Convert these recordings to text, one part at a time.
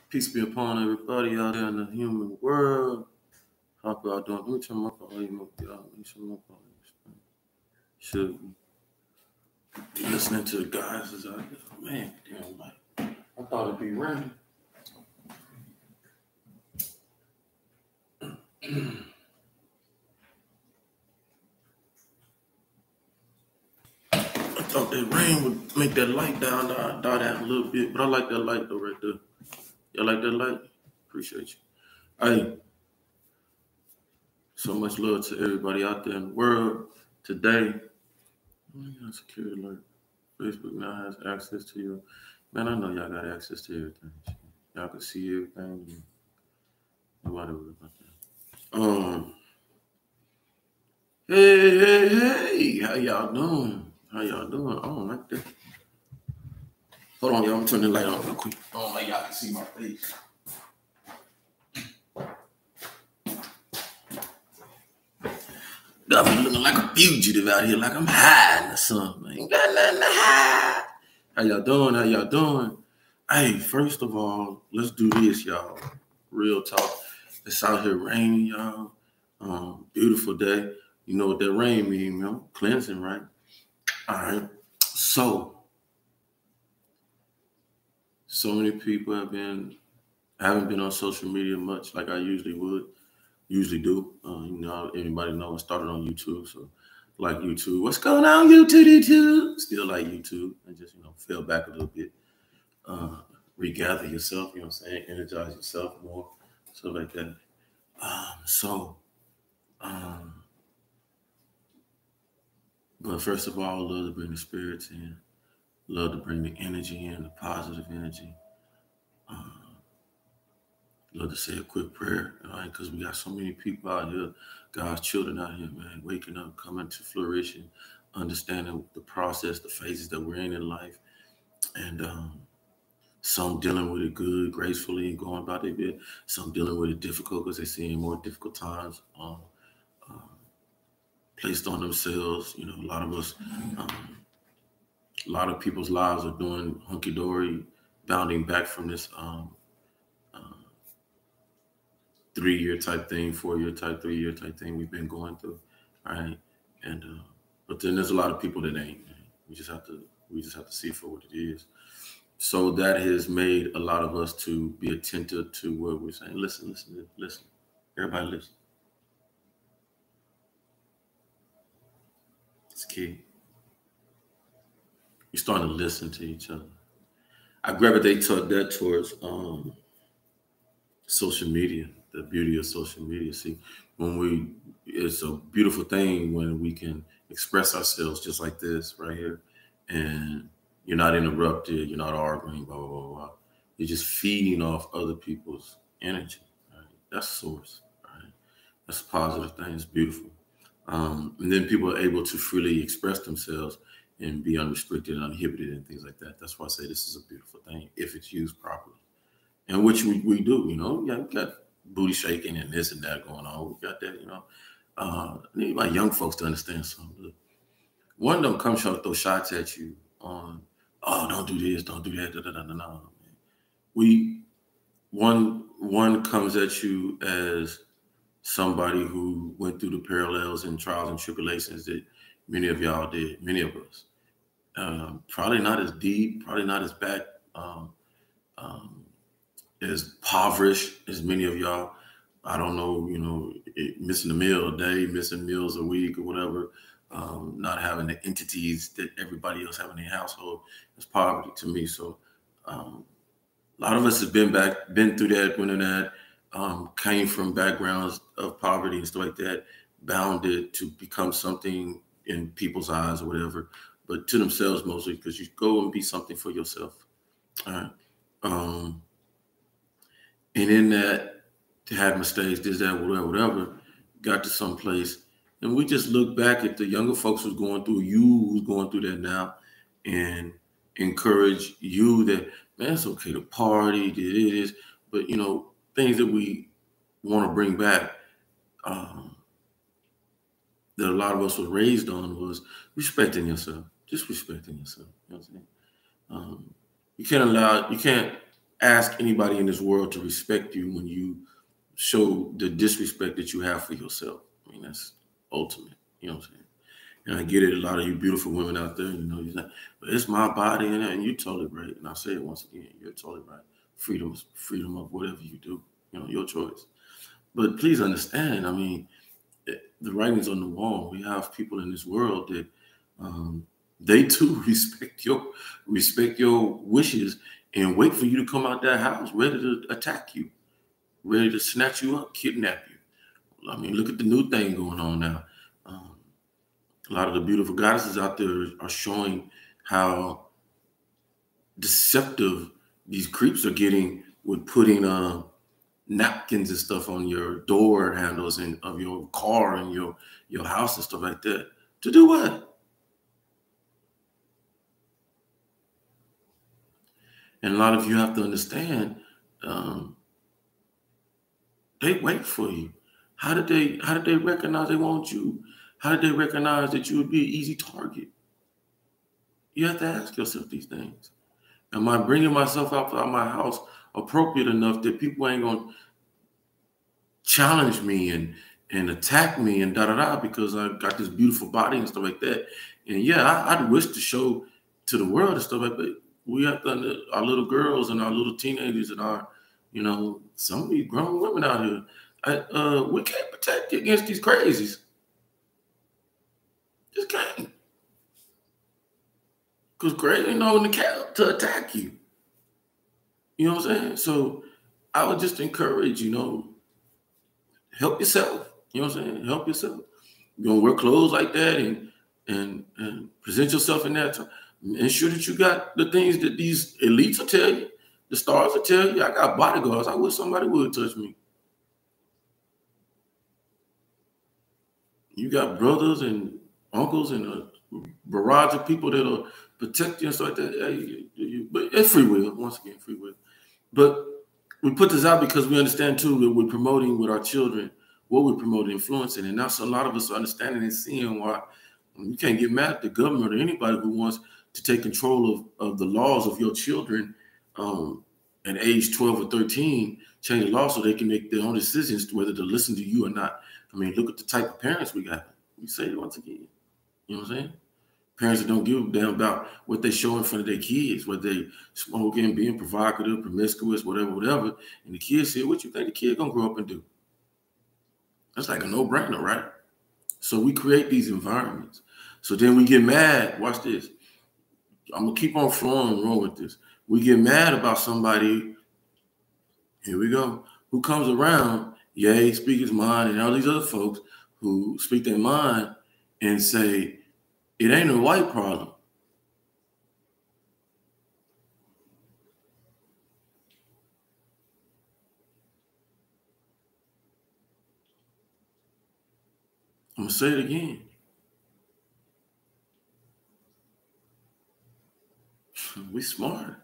Peace be upon everybody out there in the human world. Hope y'all doing. Let me turn my volume up, y'all. Let me turn my volume up. Should be listening to the guys as out there. Man, damn, like, I thought it'd be raining. I thought that rain would make that light die down a little bit, but I like that light though right there. Y'all like that light? Appreciate you. Hey, so much love to everybody out there in the world today. Oh my God, security alert. Facebook now has access to your. Man, I know y'all got access to everything. Y'all can see everything. Nobody worry about that. Hey, how y'all doing? How y'all doing? I don't like that. Hold on, y'all. I'm turning the light on real quick. I don't like y'all can see my face. Got me looking like a fugitive out here, like I'm hiding or something. Ain't got nothing to hide. How y'all doing? How y'all doing? Hey, first of all, let's do this, y'all. Real talk. It's out here raining, y'all. Beautiful day. You know what that rain means, you know? Cleansing, right? All right. So many people haven't been on social media much like I usually do. Anybody know I started on YouTube, so like YouTube. What's going on, YouTube? Still like YouTube, and just fell back a little bit. Regather yourself, you know what I'm saying? Energize yourself more, stuff like that. But first of all, love to bring the spirits in, love to bring the energy in, the positive energy. Love to say a quick prayer, because we got so many people out here, God's children out here, man, waking up, coming to fruition, understanding the process, the phases that we're in life, and some dealing with it good, gracefully, and going about their bit. Some dealing with it difficult because they're seeing more difficult times placed on themselves. A lot of us, a lot of people's lives are doing hunky-dory, bounding back from this 3-year type thing, 4-year type, 3-year type thing we've been going through, right? And but then there's a lot of people that ain't. Man. We just have to see for what it is. So that has made a lot of us to be attentive to what we're saying. Listen. Everybody listen. It's key. You're starting to listen to each other. I gravitate toward that towards social media, the beauty of social media. See, it's a beautiful thing when we can express ourselves just like this right here, and you're not interrupted, you're not arguing, blah, blah, blah, blah. You're just feeding off other people's energy, right? That's source, right? That's a positive thing. It's beautiful. And then people are able to freely express themselves and be unrestricted and uninhibited and things like that. That's why I say this is a beautiful thing if it's used properly. And which we do, we got booty shaking and this and that going on. We got that, I need my young folks to understand something. One of them comes trying to throw shots at you on, oh, don't do this, don't do that, no. One comes at you as somebody who went through the parallels and trials and tribulations that many of y'all did, many of us. Probably not as deep, probably not as bad, as impoverished as many of y'all. I don't know, missing a meal a day, missing meals a week or whatever, not having the entities that everybody else have in their household is poverty to me. So a lot of us have been through that, went in that, came from backgrounds of poverty and stuff like that, bounded to become something in people's eyes or whatever, but to themselves mostly, because you go and be something for yourself. All right. And in that, to have mistakes, this, that, whatever, got to some place. And we just look back at the younger folks who's going through that now, and encourage you that, man, it's okay to party, it is, but, things that we want to bring back, that a lot of us were raised on was respecting yourself, just respecting yourself. You know what I'm saying? You can't ask anybody in this world to respect you when you show the disrespect that you have for yourself. I mean, that's ultimate. You know what I'm saying? And I get it. A lot of you beautiful women out there, you're like, but it's my body, and you're totally right. And I say it once again, you're totally right. Freedom of whatever you do, your choice. But please understand, I mean, the writing's on the wall. We have people in this world that they too respect your wishes and wait for you to come out that house ready to attack you, ready to snatch you up, kidnap you. I mean, look at the new thing going on now. Um, a lot of the beautiful goddesses out there are showing how deceptive these creeps are getting with putting napkins and stuff on your door handles and of your car and your house and stuff like that. To do what? And a lot of you have to understand, um, they wait for you. How did they recognize they want you? How did they recognize that you would be an easy target? You have to ask yourself these things. Am I bringing myself out of my house appropriate enough that people ain't gonna challenge me and attack me and da da da because I got this beautiful body and stuff like that? And yeah, I'd wish to show to the world and stuff like that. We have to, our little girls and our little teenagers and our, some of these grown women out here. We can't protect you against these crazies. Just can't. Because crazy know in the camp to attack you. You know what I'm saying? So I would just encourage, help yourself. You know what I'm saying? Help yourself. You're gonna wear clothes like that and present yourself in that time. Ensure that you got the things that these elites will tell you, the stars will tell you. I got bodyguards. I wish somebody would touch me. You got brothers and uncles and a barrage of people that'll protect you and stuff like that. But it's free will. Once again, free will. But we put this out because we understand too that we're promoting with our children what we're promoting, influencing, and now so a lot of us are understanding and seeing why you can't get mad at the government or anybody who wants to take control of the laws of your children at age 12 or 13, change the law so they can make their own decisions whether to listen to you or not. I mean, look at the type of parents we got. We say it once again. You know what I'm saying? Parents that don't give a damn about what they show in front of their kids, whether they smoking, being provocative, promiscuous, whatever. And the kids say, what you think the kid gonna grow up and do? That's like a no-brainer, right? So we create these environments. So then we get mad. Watch this. I'm gonna keep on flowing wrong with this. We get mad about somebody, here we go, who comes around, yay, speak his mind, and all these other folks who speak their mind and say, it ain't a white problem. I'm gonna say it again. We smart.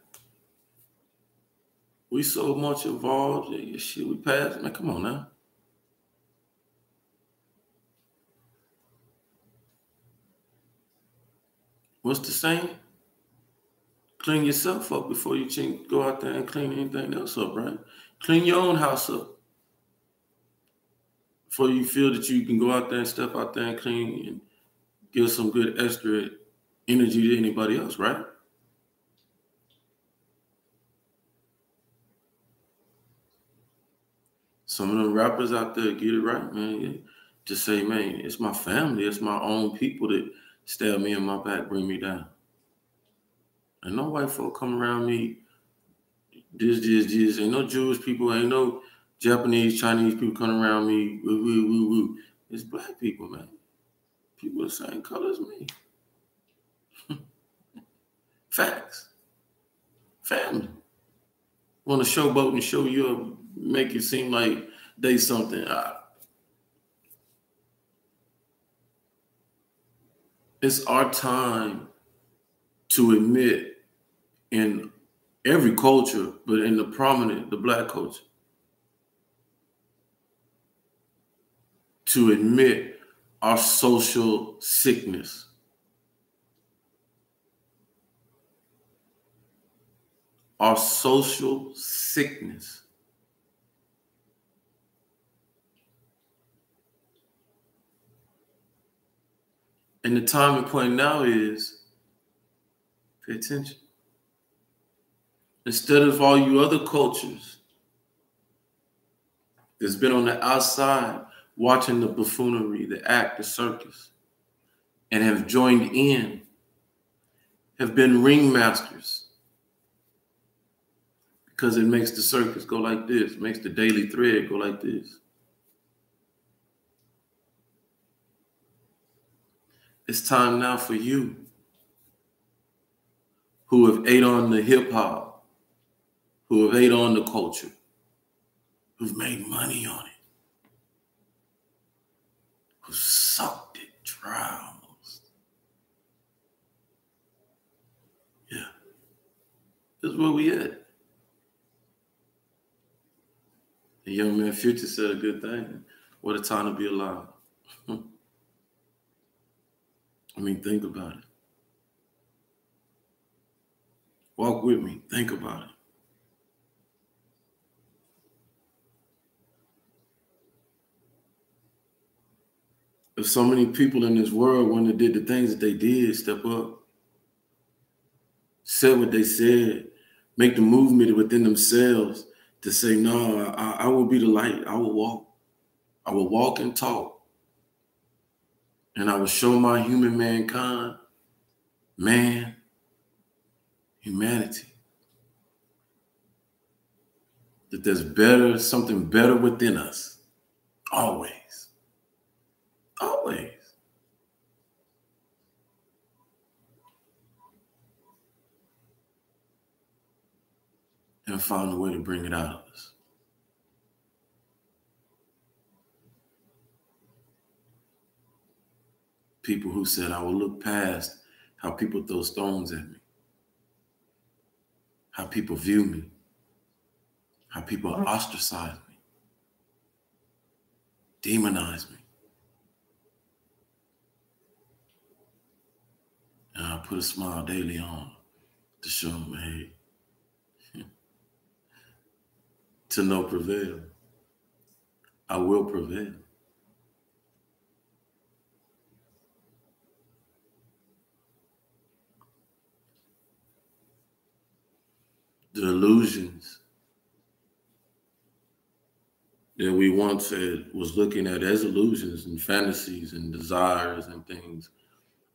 We so much involved. Yeah, shit, we passed. Man, come on now. What's the saying? Clean yourself up before you go out there and clean anything else up, right? Clean your own house up before you feel that you can go out there and step out there and clean and give some good extra energy to anybody else, right? Some of them rappers out there get it right, man. Yeah. Just say, man, it's my family, it's my own people that stab me in my back, bring me down. And no white folk come around me. This. Ain't no Jewish people, ain't no Japanese, Chinese people coming around me. Woo, woo, woo, woo. It's black people, man. People the same color as me. Facts. Family. Want to showboat and show you up, make it seem like they something. It's our time to admit in every culture, but in the black culture, to admit our social sickness, are social sickness. And the time and point now is pay attention. Instead of all you other cultures that's been on the outside watching the buffoonery, the act, the circus, and have joined in, have been ringmasters, because it makes the circus go like this, makes the daily thread go like this. It's time now for you who have ate on the hip hop, who have ate on the culture, who've made money on it, who sucked it dry almost. Yeah, this is where we at. The young man Future said a good thing. What a time to be alive. I mean, think about it. Walk with me. Think about it. If so many people in this world wouldn't have did the things that they did, step up, said what they said, make the movement within themselves to say, no, I will be the light. I will walk. I will walk and talk. And I will show my human mankind, humanity, that there's something better within us. Always. Always. And find a way to bring it out of us. People who said, I will look past how people throw stones at me, how people view me, how people ostracize me, demonize me. And I put a smile daily on to show them, hey, to no prevail. I will prevail. The illusions that we once was looking at as illusions and fantasies and desires and things,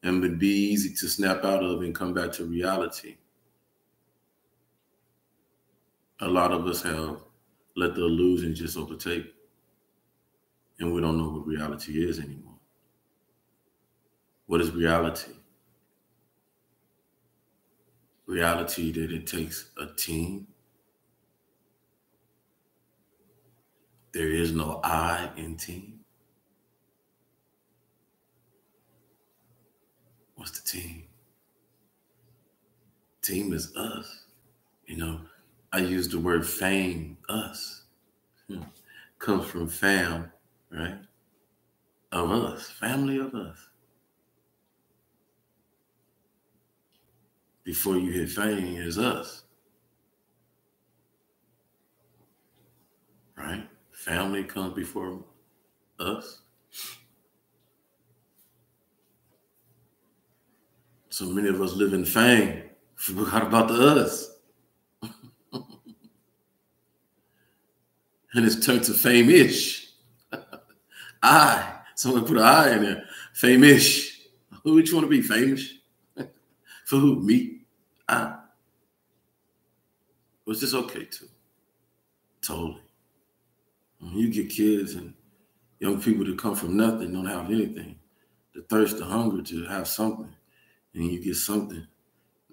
and would be easy to snap out of and come back to reality. A lot of us have let the illusion just overtake, and we don't know what reality is anymore. What is reality? Reality that it takes a team. There is no I in team. What's the team? Team is us. You know, I use the word fame, us. Comes from fam, right? Of us, family of us. Before you hit fame is us, right? Family comes before us. So many of us live in fame, forgot about the us. And it's turned to fame-ish. Someone put an I in there. Fame-ish. Who would you want to be? Famous? For who? Me? I. Was this okay too? Totally. When you get kids and young people that come from nothing, don't have anything, the thirst, the hunger to have something, and you get something,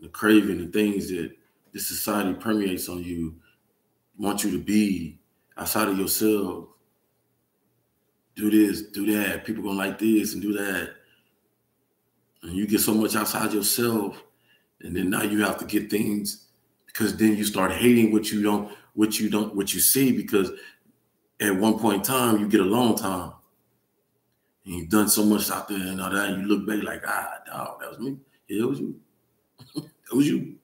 the craving, the things that this society permeates on you, want you to be outside of yourself. Do this, do that. People gonna like this and do that. And you get so much outside yourself, and then now you have to get things, because then you start hating what you see, because at one point in time you get a long time. And you've done so much out there and all that, and you look back like, dog, that was me. Yeah, it was you. It was you.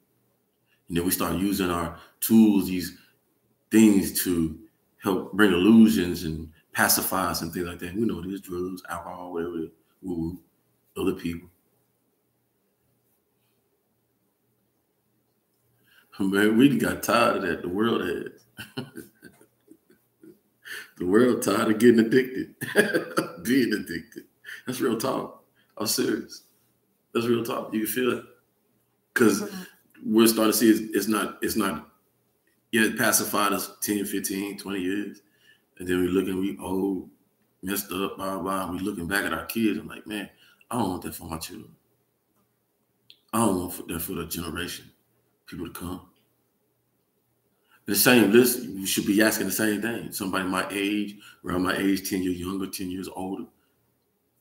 And then we start using our tools, these things to help bring illusions and pacify us and things like that. We know it is drugs, alcohol, whatever, woo, other people. Man, we got tired of that. The world has. The world tired of getting addicted, being addicted. That's real talk. I'm serious. That's real talk. You can feel it because we're starting to see it's not yet it pacified us 10, 15, 20 years. And then we looking, we old, messed up, blah, blah. We looking back at our kids and like, man, I don't want that for my children. I don't want that for the generation, people to come. The same list, you should be asking the same thing. Somebody my age, around my age, 10 years younger, 10 years older,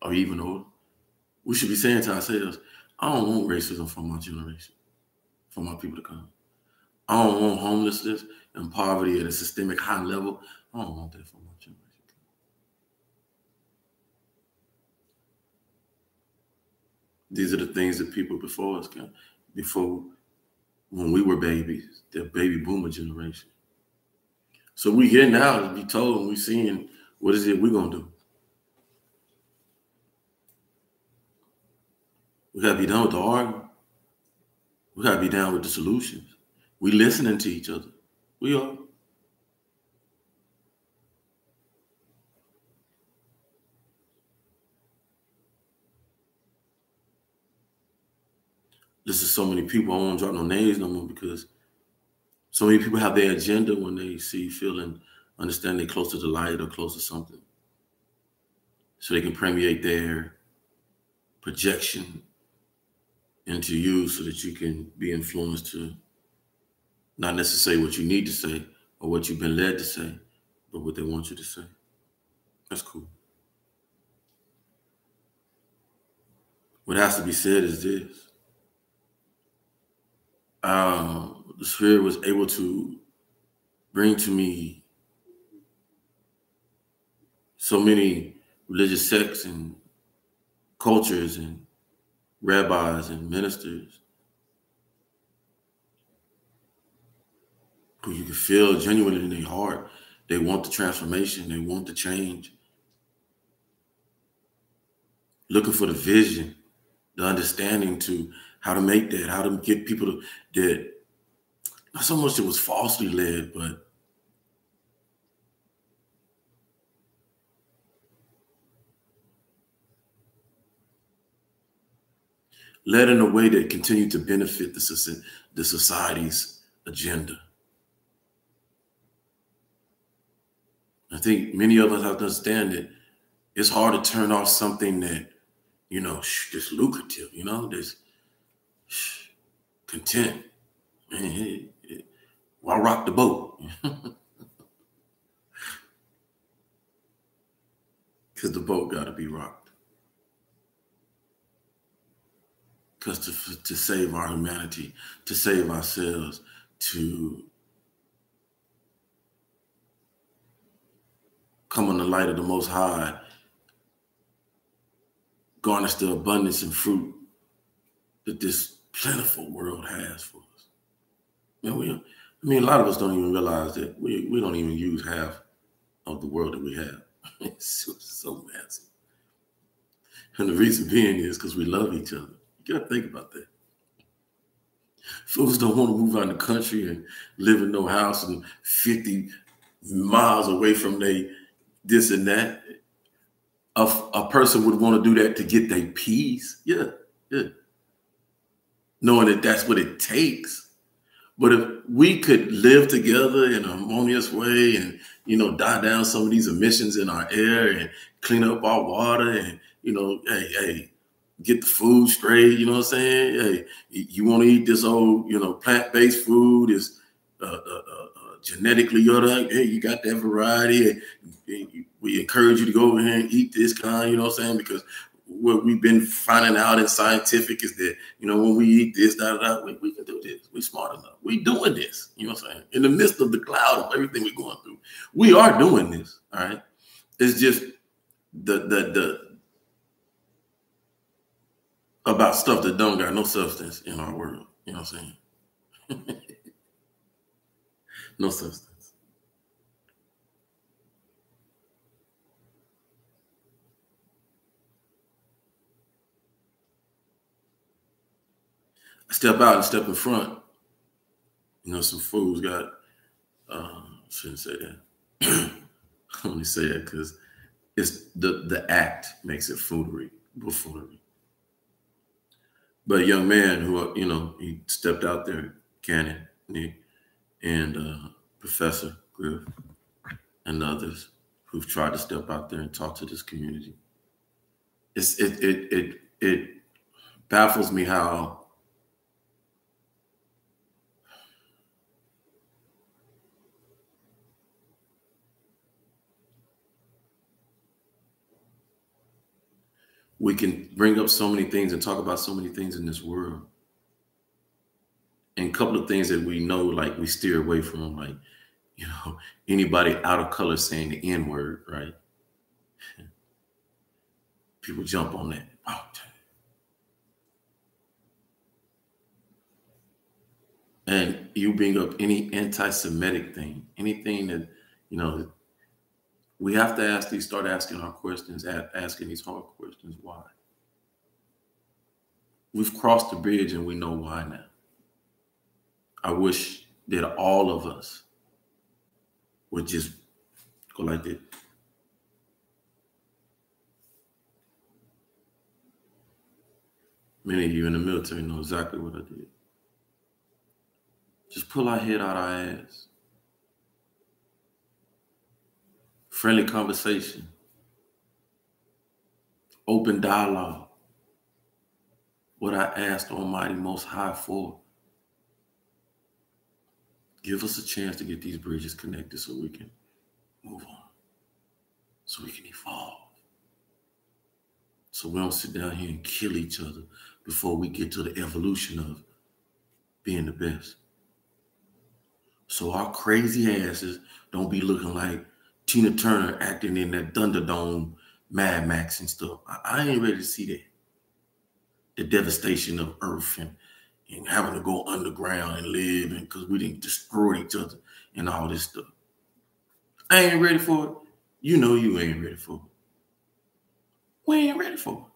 or even older. We should be saying to ourselves, I don't want racism for my generation, for my people to come. I don't want homelessness and poverty at a systemic high level. I don't want that for my generation. These are the things that people before us got, before when we were babies, the baby boomer generation. So we here now to be told and we seeing what is it we're gonna do. We gotta be done with the arguing. We gotta be down with the solutions. We listening to each other. We are. This is so many people. I won't drop no names no more because so many people have their agenda when they see, feel, and understand they're close to the light or close to something. So they can permeate their projection into you so that you can be influenced to not necessarily what you need to say or what you've been led to say, but what they want you to say. That's cool. What has to be said is this. The Spirit was able to bring to me so many religious sects and cultures and rabbis and ministers who you can feel genuinely in their heart. They want the transformation. They want the change. Looking for the vision, the understanding to how to make that, how to get people to that. Not so much it was falsely led, but led in a way that continued to benefit the society's agenda. I think many of us have to understand that it's hard to turn off something that, just lucrative, this content. Man, why rock the boat? Because the boat got to be rocked. Because to save our humanity, to save ourselves, to come in the light of the Most High, garnish the abundance and fruit that this plentiful world has for us. A lot of us don't even realize that we don't even use half of the world that we have. It's so massive. And the reason being is because we love each other. You got to think about that. Folks don't want to move out in the country and live in no house and 50 miles away from this and that. A person would want to do that to get their peace. Yeah. Knowing that that's what it takes. But if we could live together in a harmonious way and, die down some of these emissions in our air and clean up our water and, hey, get the food straight, you know what I'm saying? Hey, you want to eat this old, plant-based food is genetically hey, you got that variety. We encourage you to go over here and eat this kind, you know what I'm saying? Because what we've been finding out in scientific is that, when we eat this, we can do this. We're smart enough. We're doing this, you know what I'm saying? In the midst of the cloud of everything we're going through, we are doing this, all right? It's just the about stuff that don't got no substance in our world, you know what I'm saying? No substance. I step out and step in front. You know, some fools got, shouldn't say that. I only say that because it's the act makes it buffoonery. But a young man who, he stepped out there, Cannon, Nick, and Professor Griff, and others who've tried to step out there and talk to this community. It baffles me how we can bring up so many things and talk about so many things in this world. And a couple of things that we know, like we steer away from, like, anybody out of color saying the N word, right? People jump on that. Oh, and you bring up any anti-Semitic thing, anything that, we have to start asking our questions, asking these hard questions. Why? We've crossed the bridge and we know why now. I wish that all of us would just go like this. Many of you in the military know exactly what I did. Just pull our head out our ass. Friendly conversation. Open dialogue. What I asked Almighty Most High for. Give us a chance to get these bridges connected so we can move on. So we can evolve. So we don't sit down here and kill each other before we get to the evolution of being the best. So our crazy asses don't be looking like Tina Turner acting in that Thunderdome, Mad Max and stuff. I ain't ready to see that. The devastation of Earth and having to go underground and live, and because we didn't destroy each other and all this stuff. I ain't ready for it. You know you ain't ready for it. We ain't ready for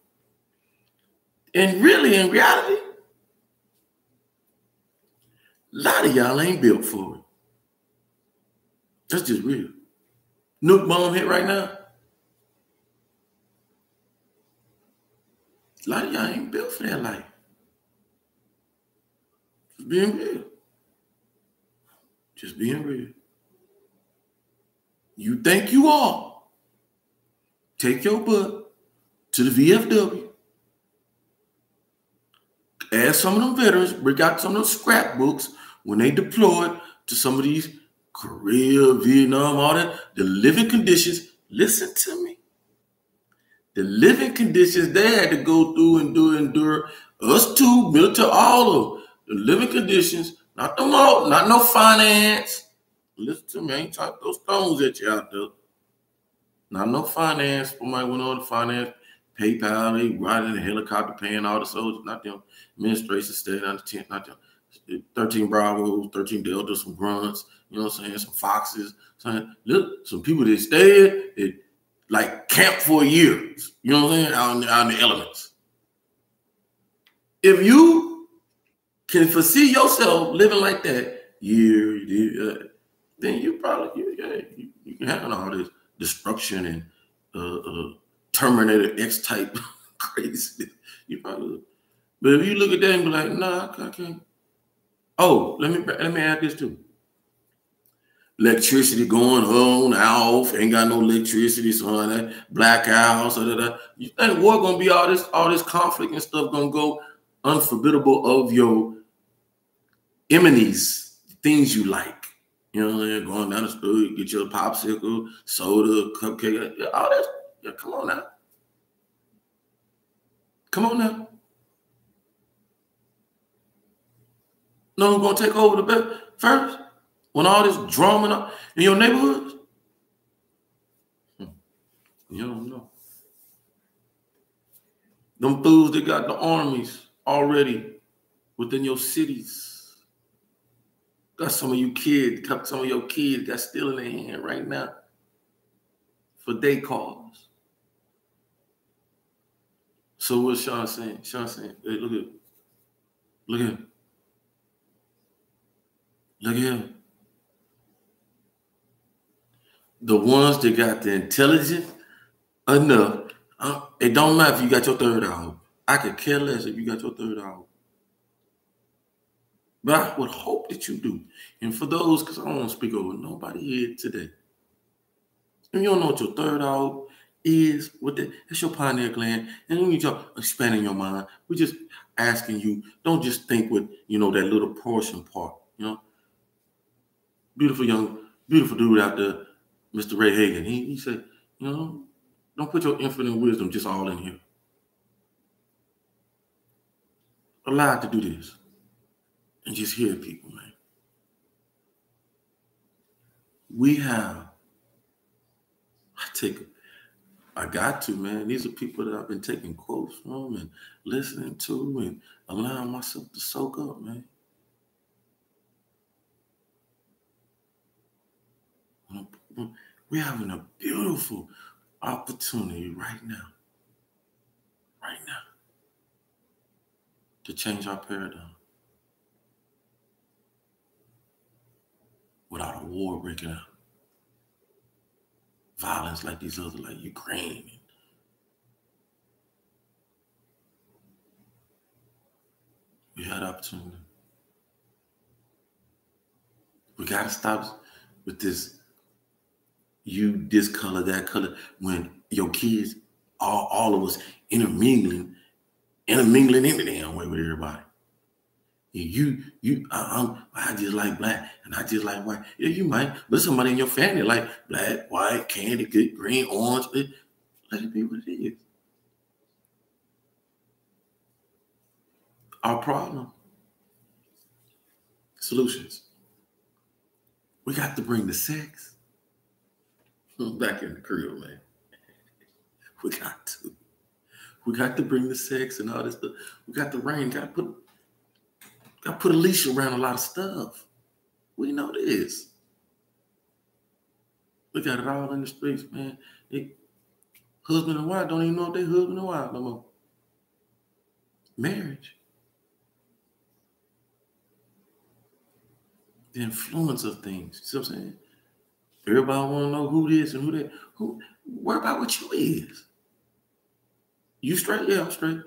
it. And really, in reality, a lot of y'all ain't built for it. That's just real. Nuke bomb hit right now. A lot of y'all ain't built for that life. Just being real. Just being real. You think you are. Take your butt to the VFW. Ask some of them veterans, bring out some of those scrapbooks when they deployed to some of these Korea, Vietnam, all that. The living conditions, listen to me. The living conditions they had to go through and endure. Us too, military, all of them. The living conditions, not no finance. Listen to me, I ain't talking those stones at you out there. Not no finance. Somebody went on to finance, PayPal, they riding in a helicopter paying all the soldiers, not them. Administration stayed on the tent, not them. 13 Bravos, 13 Deltas, some grunts, you know what I'm saying, some Foxes. Some people that stayed, it like camped for a year, you know what I'm saying, out in the elements. If you can foresee yourself living like that then you probably, you can handle all this destruction and Terminator X type crazy. You probably, but if you look at that and be like, nah, I can't. Oh, let me add this too. Electricity going on, off, ain't got no electricity, so that blackouts, you think war gonna be all this conflict and stuff gonna go unforbiddable of your enemies, things you like. You know what I'm saying? Going down the street, get your popsicle, soda, cupcake, all that. Yeah, come on now. Come on now. No, who's gonna take over the bed first? When all this drama in your neighborhoods? You don't know. Them fools that got the armies already within your cities. Got some of you kids, some of your kids got still in their hand right now for day calls. So what's Sean saying? Sean saying, hey, look at him. Look at him. The ones that got the intelligence enough, it don't matter if you got your third hour. I could care less if you got your third hour. But I would hope that you do. And for those, because I don't want to speak over nobody here today. If you don't know what your third eye is, it's your pineal gland. And when you talk expanding your mind, we're just asking you, don't just think with, that little portion part. Beautiful dude out there, Mr. Ray Hagan. He said, don't put your infinite wisdom just all in here. Allow it to do this. And just hear people, man. I got to, man. These are people that I've been taking quotes from and listening to and allowing myself to soak up, man. We're having a beautiful opportunity right now, to change our paradigm without a war breaking out. Violence like these others, like Ukraine. We had opportunity. We got to stop with this, this color, that color, when your kids, all of us intermingling any damn way with everybody. I just like black and I just like white. Yeah, you might, but somebody in your family like black, white, candy, good, green, orange. Let it be what it is. Our problem, solutions. We got to bring the sex back in the crib, man. We got to. We got to bring the sex and all this stuff. We got the rain. Got to put a leash around a lot of stuff. We know this. We got it all in the streets, man. Husband and wife don't even know if they're husband and wife no more. Marriage. The influence of things. You see what I'm saying? Everybody want to know who this and who that. Worry about what you is. You straight? Yeah, I'm straight.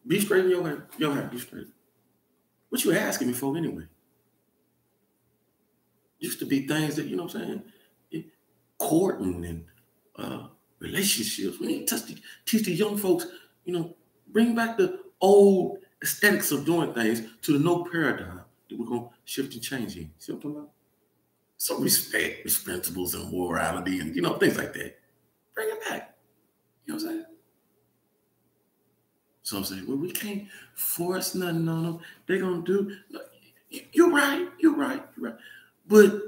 Be straight in your hair. Be straight. What you asking me for anyway? Used to be things that, you know what I'm saying? Courting and relationships. We need to teach the young folks, bring back the old aesthetics of doing things to the no paradigm that we're going to shift and change in. See what I'm talking about? Some respect, respectables, and morality and, things like that. Bring it back. You know what I'm saying? So I'm saying, well, we can't force nothing on them. They're going to do. No, you're right. But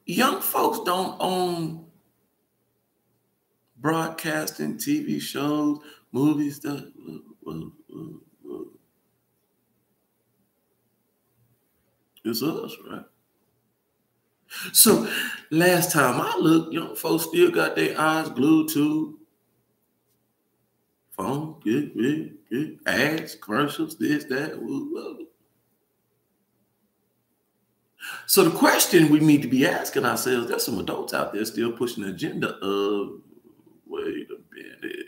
young folks don't own broadcasting, TV shows, movies, stuff. It's us, right? So last time I looked, young folks still got their eyes glued to phone, good, ads, commercials, this, that. So the question we need to be asking ourselves, there's some adults out there still pushing the agenda of, wait a minute.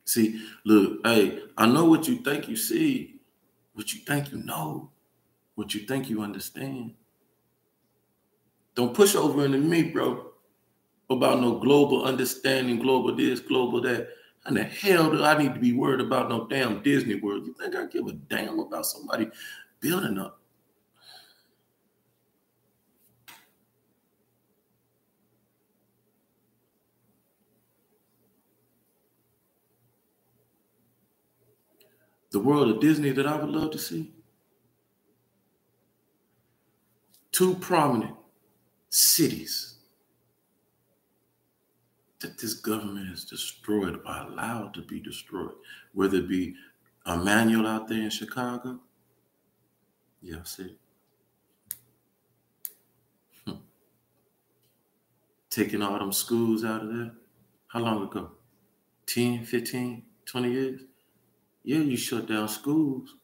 See, look, hey, I know what you think you see, what you think you know, what you think you understand. Don't push over into me, bro, about no global understanding, global this, global that. And the hell do I need to be worried about no damn Disney World? You think I give a damn about somebody building up? The world of Disney that I would love to see? Two prominent cities that this government has destroyed or allowed to be destroyed, whether it be Emmanuel out there in Chicago. Yeah, I see. Hmm. Taking all them schools out of there. How long ago? 10, 15, 20 years? Yeah, you shut down schools.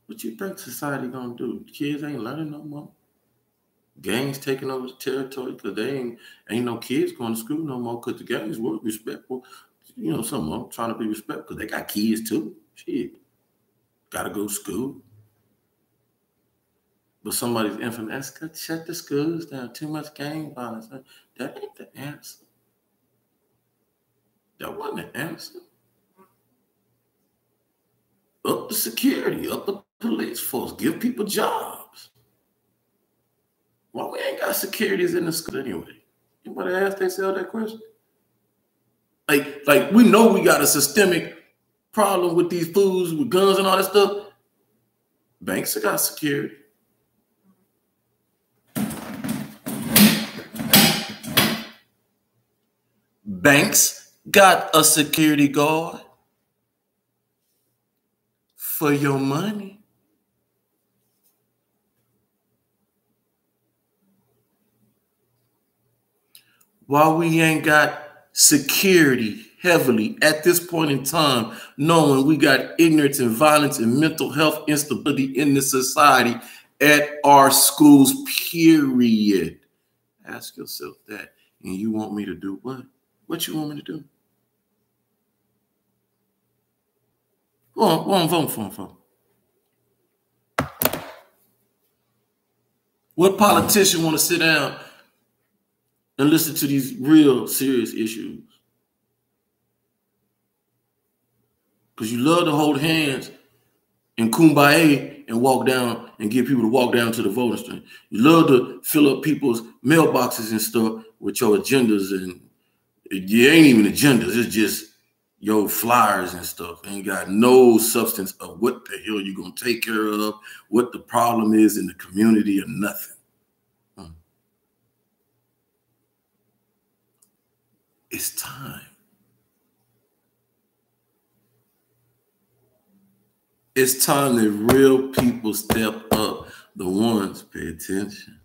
What you think society gonna do? Kids ain't learning no more. Gangs taking over the territory because they ain't no kids going to school no more because the gangs were respectful. You know, some of them trying to be respectful because they got kids too. Shit, gotta go to school. But somebody's infamous, shut the schools down. Too much gang violence. That ain't the answer. That wasn't the answer. Up the security, up the police force, give people jobs. Why we ain't got securities in the school anyway? Anybody ask themselves that question? Like we know we got a systemic problem with these fools with guns and all that stuff. Banks have got security. Banks got a security guard for your money. Why we ain't got security heavily at this point in time, knowing we got ignorance and violence and mental health instability in the society at our schools, period. Ask yourself that. And you want me to do what? What you want me to do? What I'm voting for? What politician want to sit down and listen to these real serious issues? Because you love to hold hands and kumbaya and walk down and get people to walk down to the voting stand. You love to fill up people's mailboxes and stuff with your agendas, and it ain't even agendas. It's just your flyers and stuff. Ain't got no substance of what the hell you're going to take care of, what the problem is in the community, or nothing. It's time. It's time that real people step up. The ones pay attention.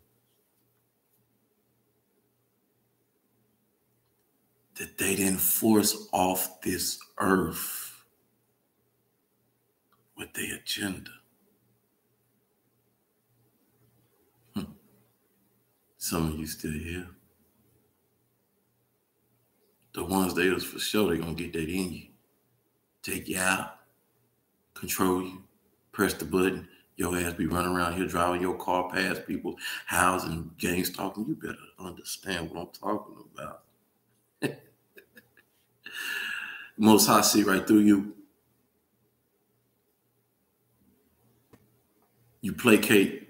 That they didn't force off this earth with their agenda. Some of you still here. The ones they was for sure they gonna get that in you. Take you out, control you, press the button, your ass be running around here driving your car past people, housing, gangs talking. You better understand what I'm talking about. Most High see right through you. You placate.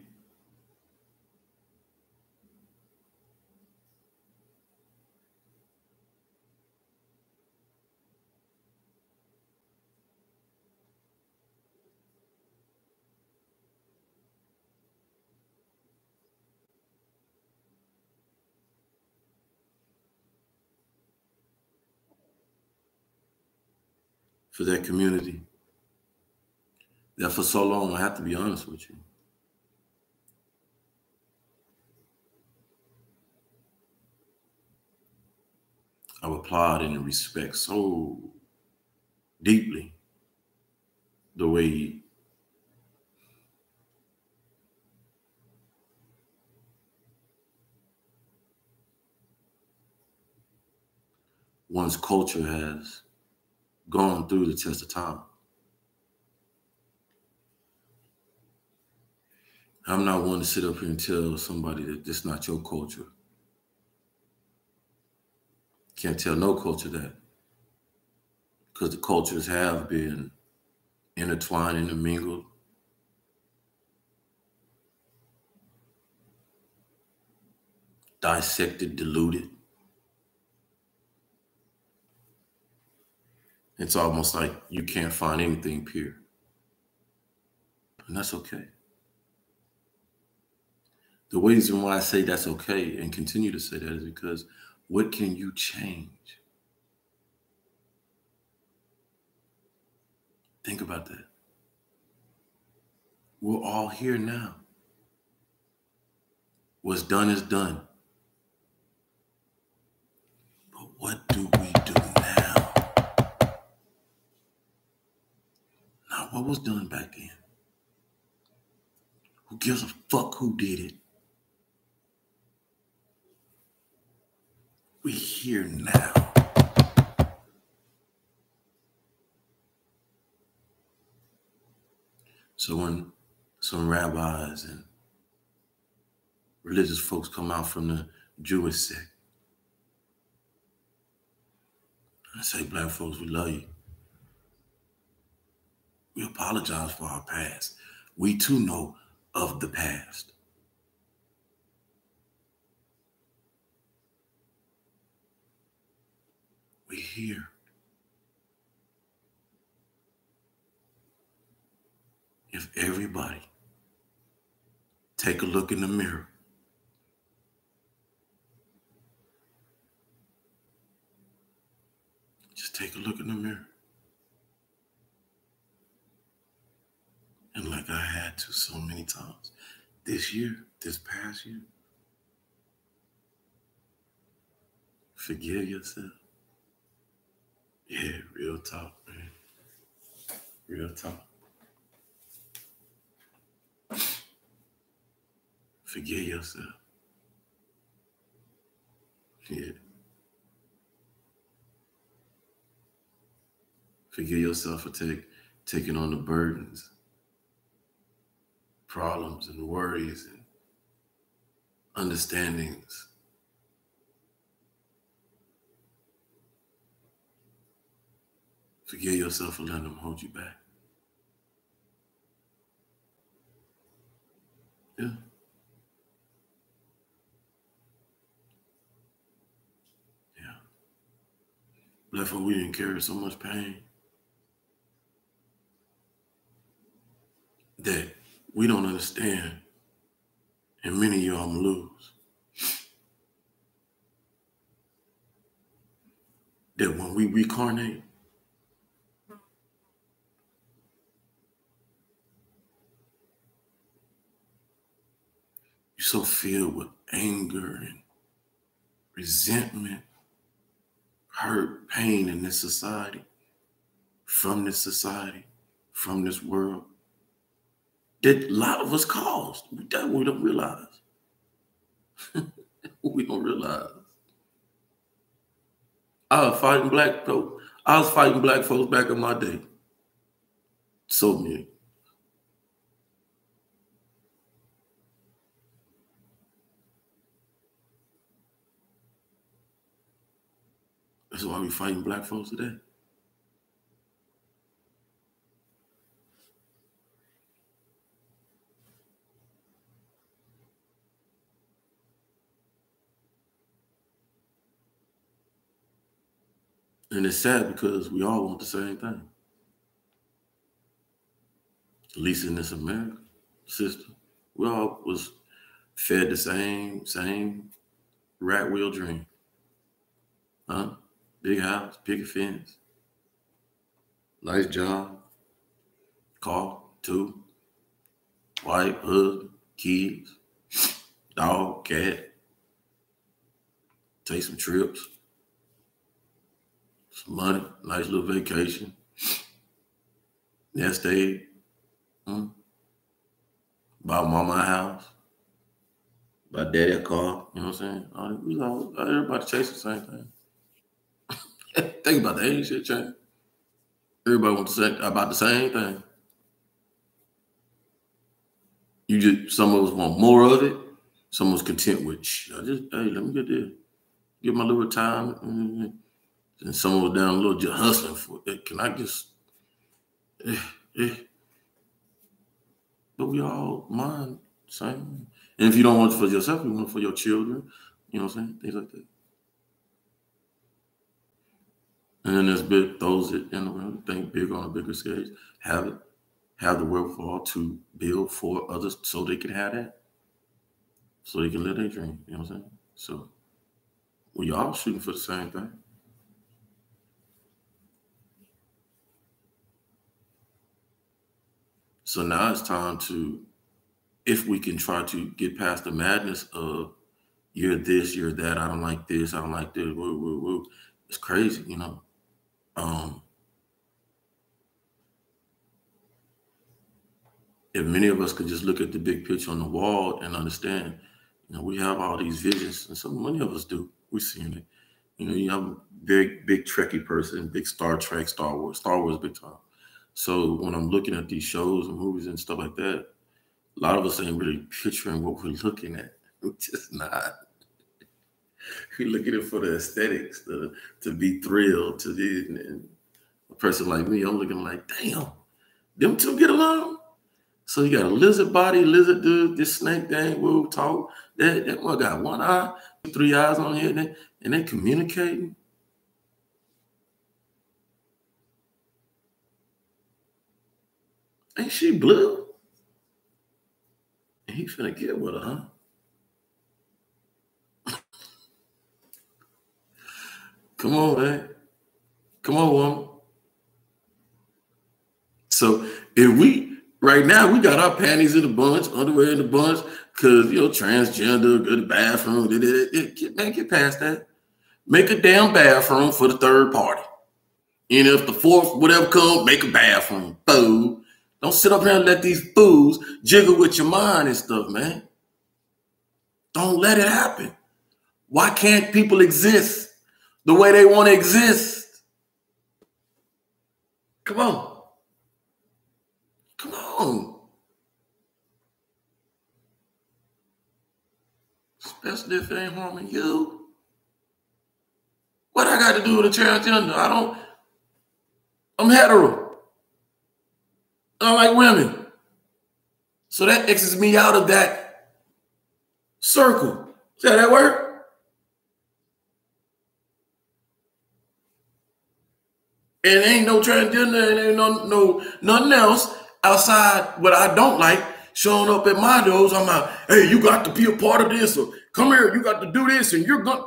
For that community that for so long, I have to be honest with you, I've applaud and respect so deeply the way one's culture has gone through the test of time. I'm not one to sit up here and tell somebody that this is not your culture. Can't tell no culture that, because the cultures have been intertwined, intermingled, dissected, diluted. It's almost like you can't find anything pure. And that's okay. The reason why I say that's okay and continue to say that is because what can you change? Think about that. We're all here now. What's done is done. But what do we do now? Not what was done back then. Who gives a fuck who did it? We're here now. So when some rabbis and religious folks come out from the Jewish sect and say, black folks, we love you. We apologize for our past. We too know of the past. We're here. If everybody take a look in the mirror, just take a look in the mirror. And like I had to so many times this year, this past year, forgive yourself. Yeah, real talk, man. Real talk. Forgive yourself. Yeah. Forgive yourself for taking on the burdens, problems, and worries and understandings. Forgive yourself for letting them hold you back. Yeah. Yeah. Black folk, we didn't carry so much pain that we don't understand, and many of y'all lose. That when we reincarnate, you're so filled with anger and resentment, hurt, pain in this society, from this world, that a lot of us caused. That we don't realize. We don't realize. I was fighting black folks. I was fighting black folks back in my day. So many. That's why we fighting black folks today. And it's sad because we all want the same thing. At least in this American system. We all was fed the same rat wheel dream. Huh? Big house, picket fence, nice job, car, two, wife, husband, kids, dog, cat, take some trips, some money, nice little vacation, nest egg, buy mama a house, buy daddy a car, you know what I'm saying? Everybody chasing the same thing. Think about that, ain't shit change. Everybody wants to say about the same thing. Some of us want more of it. Some of us content with, hey, let me get this. Give my little time. And some of us down a little just hustling for it. Can I just, but we all mind the same. And if you don't want it for yourself, you want it for your children. You know what I'm saying? Things like that. And then there's those that in the world think big on a bigger scale, have the wherewithal to build for others so they can have that. So they can live their dream. You know what I'm saying? So we all shooting for the same thing. So now it's time to, if we can try to get past the madness of you're this, you're that, I don't like this, I don't like this, woo, woo, woo. It's crazy, you know. Um, if many of us could just look at the big picture on the wall and understand, you know, we have all these visions, and so many of us do. We've seen it. You know, you have a big Trekkie person, big Star Trek, Star Wars big time. So when I'm looking at these shows and movies and stuff like that, a lot of us ain't really picturing what we're looking at. We're just not. We're looking at it for the aesthetics, to be thrilled, to be, and a person like me, I'm looking like, damn, them two get along? So you got a lizard body, lizard dude, this snake thing, will talk. That one got one eye, three eyes on here, and they communicating. Ain't she blue? And he finna get with her, huh? Come on, man. Come on, woman. So if we right now we got our panties in a bunch, underwear in a bunch, because you know, transgender, go to the bathroom. Man, get past that. Make a damn bathroom for the third party. And if the fourth, whatever comes, make a bathroom. Fool. Don't sit up here and let these fools jiggle with your mind and stuff, man. Don't let it happen. Why can't people exist the way they want to exist? Come on. Come on. Especially if it ain't harming you. What I got to do with a transgender? I'm hetero. I don't like women. So that exits me out of that circle. See how that work? And ain't no transgender, and ain't no nothing else outside what I don't like showing up at my doors. I'm like, hey, you got to be a part of this, or come here, you got to do this, and you're going.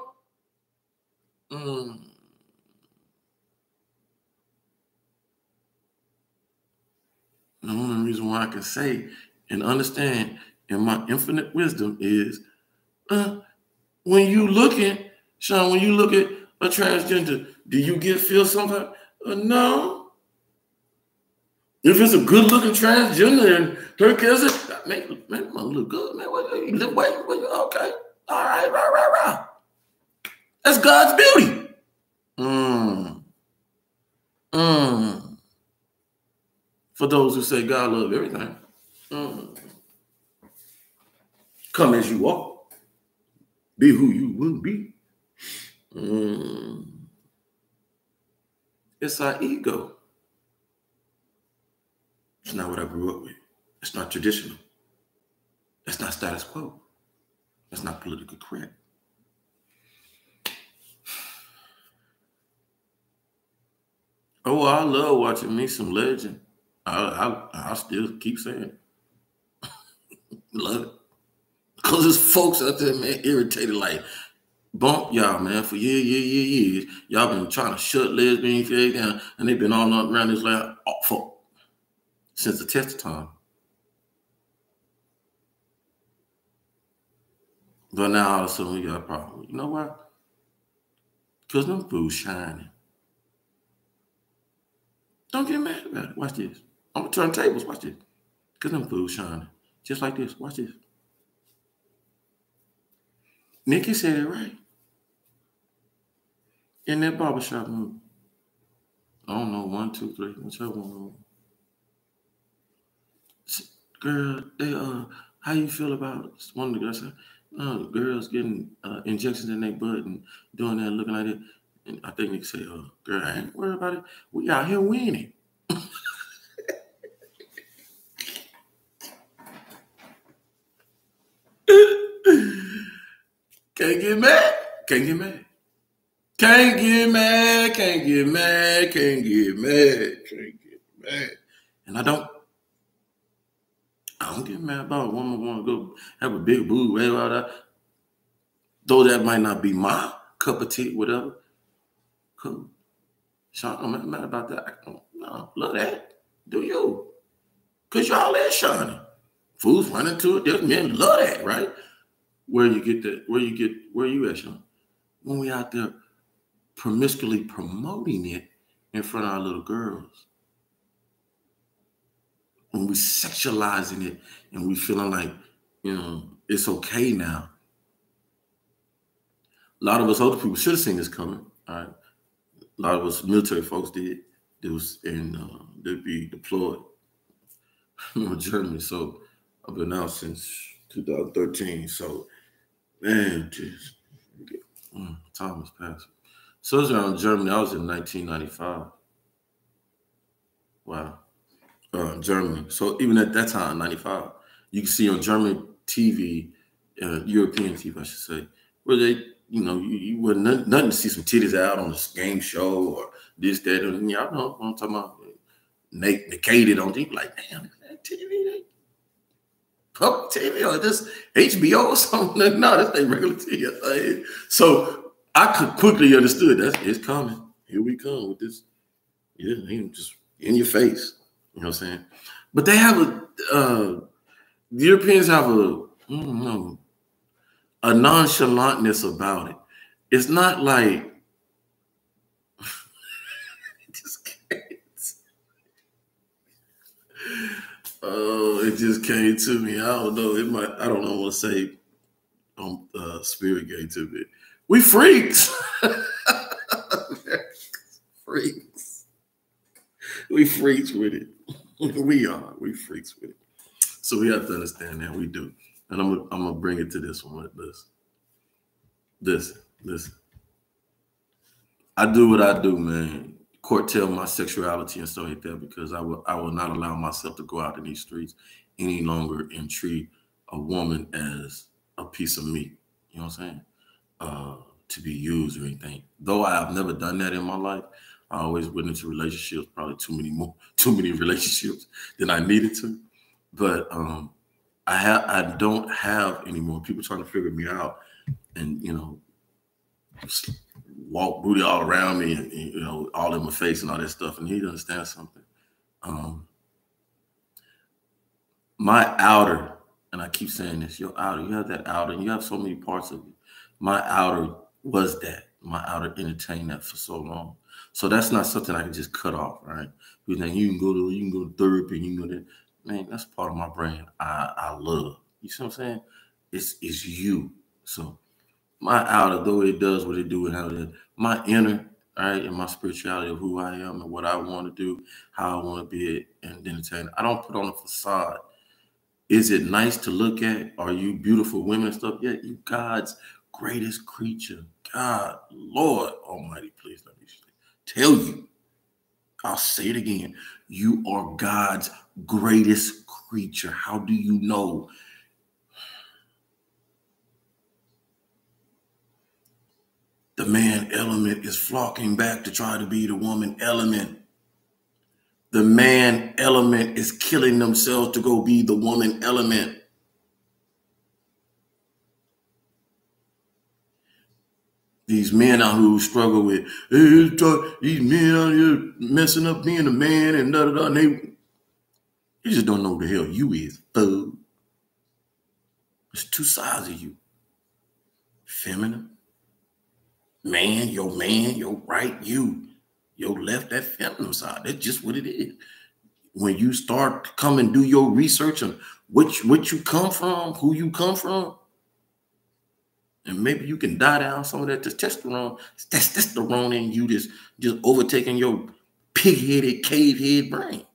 The only reason why I can say and understand in my infinite wisdom is when you looking, Sean, when you look at a transgender, do you feel something? No. If it's a good looking transgender and her cousin, man, look good, man. You look way, okay. All right. That's God's beauty. For those who say God loves everything. Come as you are. Be who you will be. It's our ego. It's not what I grew up with. It's not traditional. It's not status quo. It's not politically correct. Oh, I love watching me some legend. I still keep saying it. Love it. Because there's folks out there, man, irritated like, bump y'all, man, for years. Y'all been trying to shut lesbian fag down, and they've been all around this land since the test of time. But now all of a sudden we got a problem. You know why? Because them fools shining. Don't get mad about it. Watch this. I'm going to turn tables. Watch this. Because them fools shining. Just like this. Watch this. Nikki said it right. In that barbershop movie. I don't know, 1, 2, 3, whichever one. Girl, they how you feel about one of the girls said, girls getting injections in their butt and doing that, looking like that. And I think they say, girl, I ain't worried about it. We out here winning. Can't get mad. Can't get mad. Can't get mad. Can't get mad. Can't get mad. Can't get mad. And I don't get mad about a woman want to go have a big boob, whatever. Though that might not be my cup of tea, whatever. Cool. Sean, I'm not mad about that. No, love that. Do you? Because y'all is shining. Fools running to it. There's men love that, right? Where you get that? Where you at, Sean? When we out there promiscuously promoting it in front of our little girls. When we sexualizing it and we feeling like, it's okay now. A lot of us older people should have seen this coming. All right. A lot of us military folks did. It was they'd be deployed in Germany. So I've been out since 2013. So man, just time has passed. So I was around Germany. I was in 1995. Wow. Germany. So even at that time, 95, you can see on German TV, European TV, I should say, where they, you wouldn't nothing to see some titties out on a game show or this, that, and y'all know what I'm talking about. Naked on TV, like, damn, that TV, public TV or this HBO or something. No, that's their regular TV. So I could quickly understood it's coming. Here we come with this. Yeah, just in your face. You know what I'm saying? But they have the Europeans have a nonchalantness about it. It's not like just can't. Oh, it just came to me. I don't know. It might. I don't know what to say. Spirit gave to me. We freaks. Freaks. We freaks with it. We are. We freaks with it. So we have to understand that we do. And I'm gonna bring it to this one like this. Listen. I do what I do, man. Curtail my sexuality and stuff like that because I will not allow myself to go out in these streets any longer and treat a woman as a piece of meat. You know what I'm saying? To be used or anything. Though I have never done that in my life, I always went into relationships, probably too many relationships than I needed to. But I don't have anymore. People trying to figure me out and walk booty all around me and all in my face and all that stuff. And he understands something. My outer, and I keep saying this, your outer, you have that outer, and you have so many parts of you. My outer was that. My outer entertained that for so long. So that's not something I can just cut off, right? Because you can go to therapy, you can go to, man, that's part of my brain. I love. You see what I'm saying? It's you. So my outer, though it does what it do and how it, my inner, all right, and my spirituality of who I am and what I want to do, how I want to be and entertain. I don't put on a facade. Is it nice to look at? Are you beautiful women and stuff? Yeah, you God's greatest creature. God, Lord Almighty, please let me tell you. I'll say it again. You are God's greatest creature. How do you know? The man element is flocking back to try to be the woman element. The man element is killing themselves to go be the woman element. These men out who struggle with, hey, these men out here messing up being a man and da da da. You just don't know who the hell you is, fool. There's two sides of you. Feminine. Your right, your left, that feminine side. That's just what it is. When you start to come and do your research on what you come from, who you come from, and maybe you can die down some of that testosterone in you just overtaking your pig-headed, cave-head brain.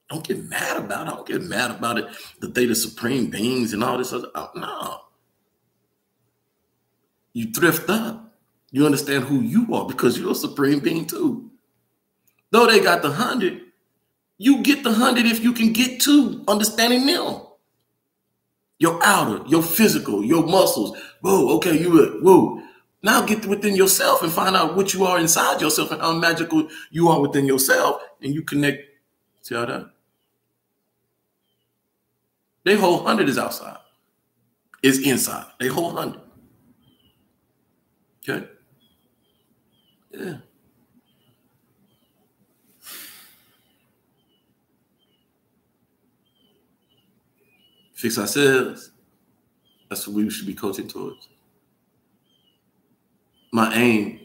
Don't get mad about it. Don't get mad about it that they the supreme beings and all this other. No. You thrift up. You understand who you are because you're a supreme being too. Though they got the 100, you get the 100 if you can get to understanding them. Your outer, your physical, your muscles. Whoa, okay, whoa. Now get within yourself and find out what you are inside yourself and how magical you are within yourself. And you connect. See how that? They whole 100 is outside. It's inside. They whole 100. Okay? Yeah. fix ourselves. That's what we should be coaching towards. My aim,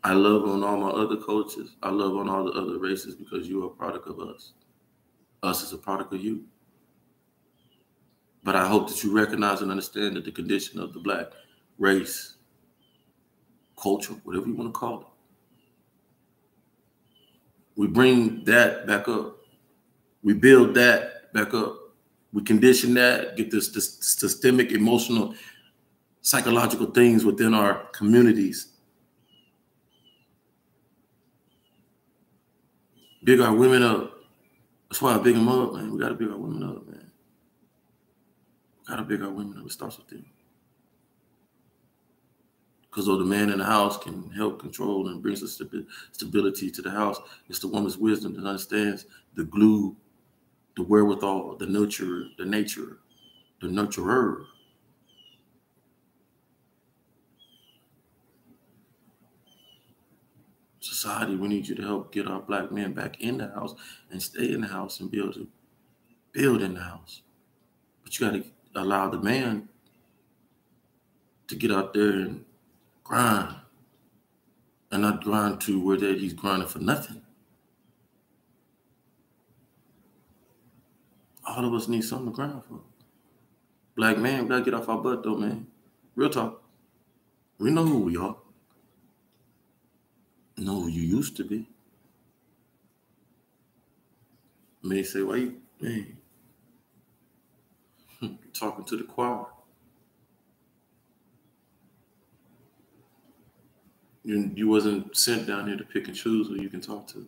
I love on all my other coaches. I love on all the other races because you are a product of us. Us is a product of you. But I hope that you recognize and understand that the condition of the Black race, culture, whatever you want to call it, we bring that back up. We build that back up. We condition that, get this systemic, emotional, psychological things within our communities. Big our women up. That's why I big them up, man. We got to big our women up, man. We got to big our women up. It starts with them. Because though the man in the house can help control and brings the stability to the house, it's the woman's wisdom that understands the glue, the wherewithal, the nurturer, the nurturer. Society, we need you to help get our Black men back in the house and stay in the house and be able to build in the house. But you got to allow the man to get out there and grind, and not grind to where that he's grinding for nothing. All of us need something to grind for. Black man, we gotta get off our butt though, man. Real talk. We know who we are. Know who you used to be. May say, why you, man, talking to the choir. You wasn't sent down here to pick and choose who you can talk to.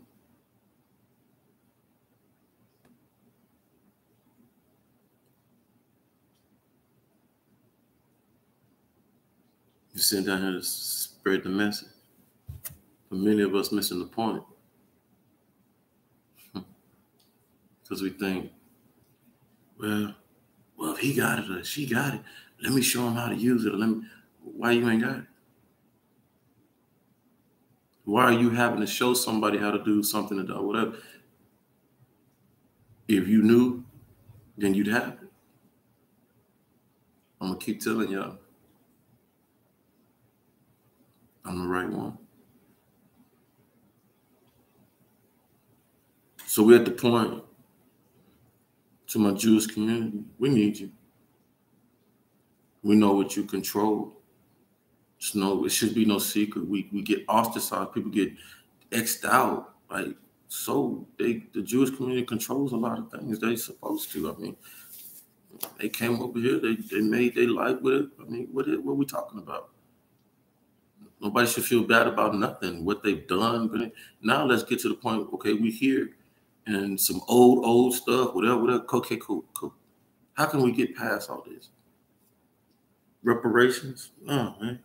You're sent down here to spread the message. But many of us missing the point. Because we think, well, if he got it or she got it, let me show him how to use it. Why you ain't got it? Why are you having to show somebody how to do something or whatever? If you knew, then you'd have it. I'm going to keep telling y'all, I'm the right one. So we're at the point, to my Jewish community, we need you. We know what you control. It should be no secret. We get ostracized. People get X'd out. Like, so the Jewish community controls a lot of things they're supposed to. I mean, they came over here. They made their life with it. I mean, what are we talking about? Nobody should feel bad about nothing, what they've done. But now let's get to the point, okay, we here and some old stuff, whatever. Okay, cool. How can we get past all this? Reparations? No, man.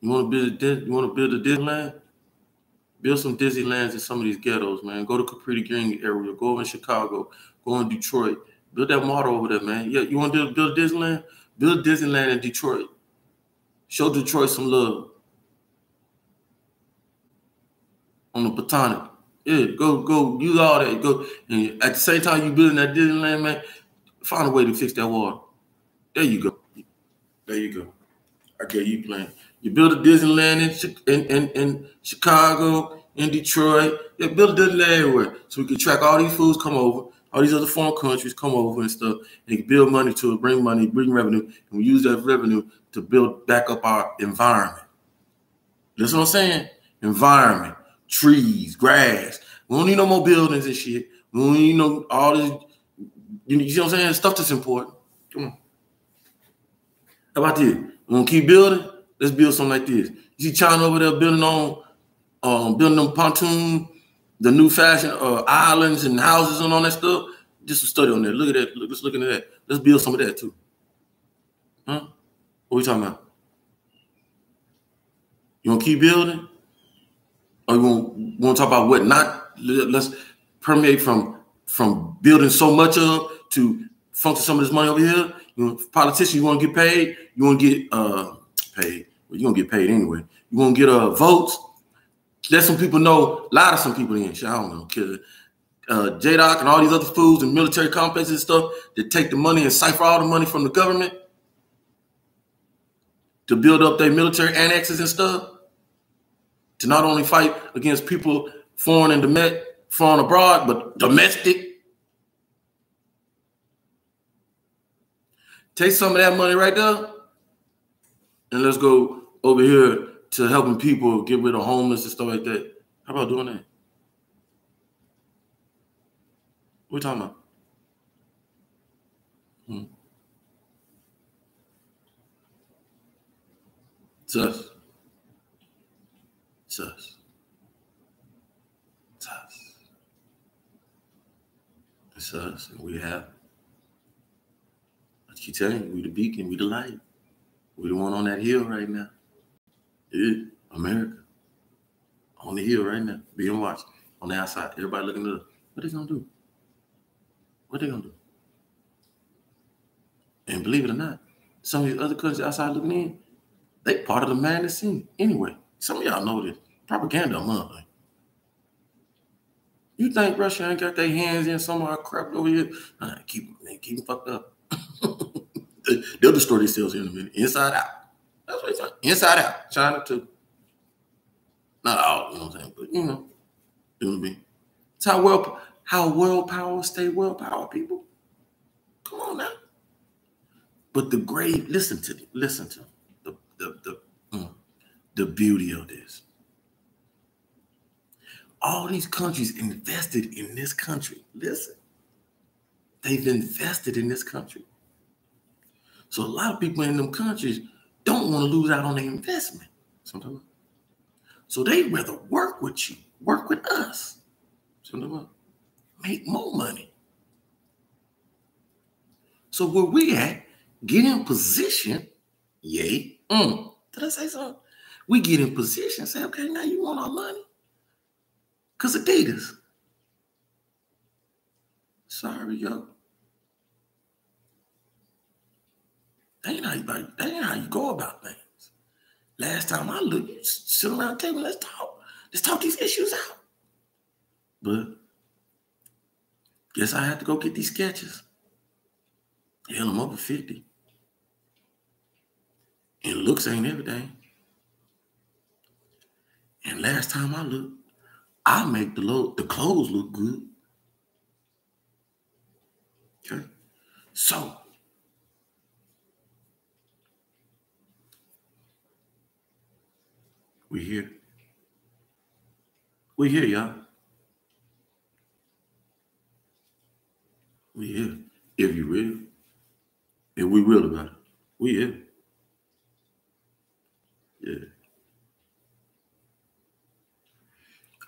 You want to build a Disneyland? Build some Disneylands in some of these ghettos, man. Go to Capri Green area. Go over in Chicago. Go in Detroit. Build that model over there, man. Yeah, you want to build Disneyland? Build Disneyland in Detroit. Show Detroit some love. On the Potomac. Yeah, go use all that. Go, and at the same time you building that Disneyland, man, find a way to fix that water. There you go. I get you playing. You build a Disneyland in Chicago, in Detroit. Yeah, build a Disneyland everywhere. So we can track all these foods come over, all these other foreign countries come over and stuff, and build money to it, bring money, bring revenue, and we use that revenue to build back up our environment. That's what I'm saying? Environment, trees, grass. We don't need no more buildings and shit. We don't need all this, you see what I'm saying? Stuff that's important. Come on. How about this? We gonna keep building? Let's build something like this. You see China over there building them pontoon, the new fashion islands and houses and all that stuff. Just a study on that. Look at that. Let's look into that. Let's build some of that too. Huh? What are we talking about? You want to keep building? Or you want to talk about what not? Let's permeate from building so much of to function some of this money over here. Politicians, you want to get paid? You want to get paid? Well, you're going to get paid anyway. You want to get votes? Let some people know, lie to some people in. I don't know. J-Doc and all these other fools and military complexes and stuff that take the money and siphon all the money from the government to build up their military annexes and stuff, to not only fight against people foreign abroad, but domestic. Take some of that money right there, and let's go over here to helping people get rid of homeless and stuff like that. How about doing that? What are we talking about? It's us. It's us. It's us. It's us. And we have, I keep telling you, we the beacon, we the light. We the one on that hill right now. Yeah, America. On the hill right now, being watched on the outside. Everybody looking at us. What they gonna do? What they gonna do? And believe it or not, some of these other countries outside looking in, they part of the madness scene anyway. Some of y'all know this. Propaganda a mother. You think Russia ain't got their hands in some of our crap over here? Keep them fucked up. They'll destroy themselves in a minute. Inside out. That's what it's like. Inside out. China too. Not all, you know what I'm saying? But you know what I mean? It's how world power stay world power, people. Come on now. But the great, listen to the beauty of this. All these countries invested in this country. Listen, they've invested in this country. So a lot of people in them countries don't want to lose out on their investment. Sometimes. So they'd rather work with you, work with us. Sometimes. Make more money. So where we at, get in position, yay. Did I say something? We get in position, say, okay, now you want our money? Because Adidas. Sorry, yo. That ain't how you go about things. Last time I looked, you sit around the table, let's talk. Let's talk these issues out. But guess I had to go get these sketches. Hell, I'm over 50. And looks ain't everything. And last time I looked, I make the clothes look good. Okay. So we here. We here, y'all. We here. If you real. If we real about it. We here. Yeah.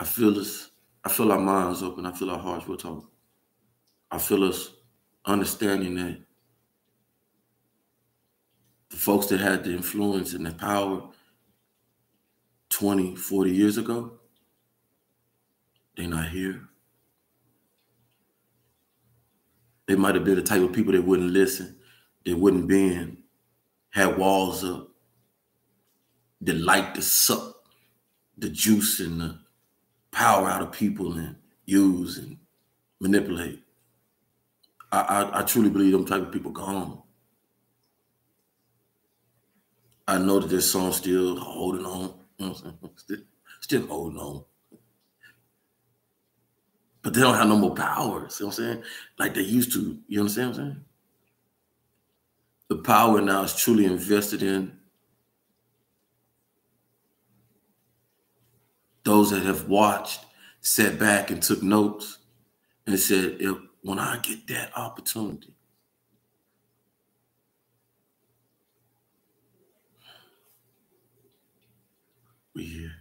I feel us. I feel our minds open. I feel our hearts will talk. I feel us understanding that the folks that had the influence and the power 20, 40 years ago, they're not here. They might have been the type of people that wouldn't listen, that wouldn't bend, had walls up, that liked to suck the juice and the power out of people and use and manipulate. I truly believe them type of people gone. I know that this song's still holding on. You know what I'm saying? Still holding on. But they don't have no more power. See what I'm saying? Like they used to. You understand what I'm saying? The power now is truly invested in those that have watched, sat back and took notes and said, when I get that opportunity, we here.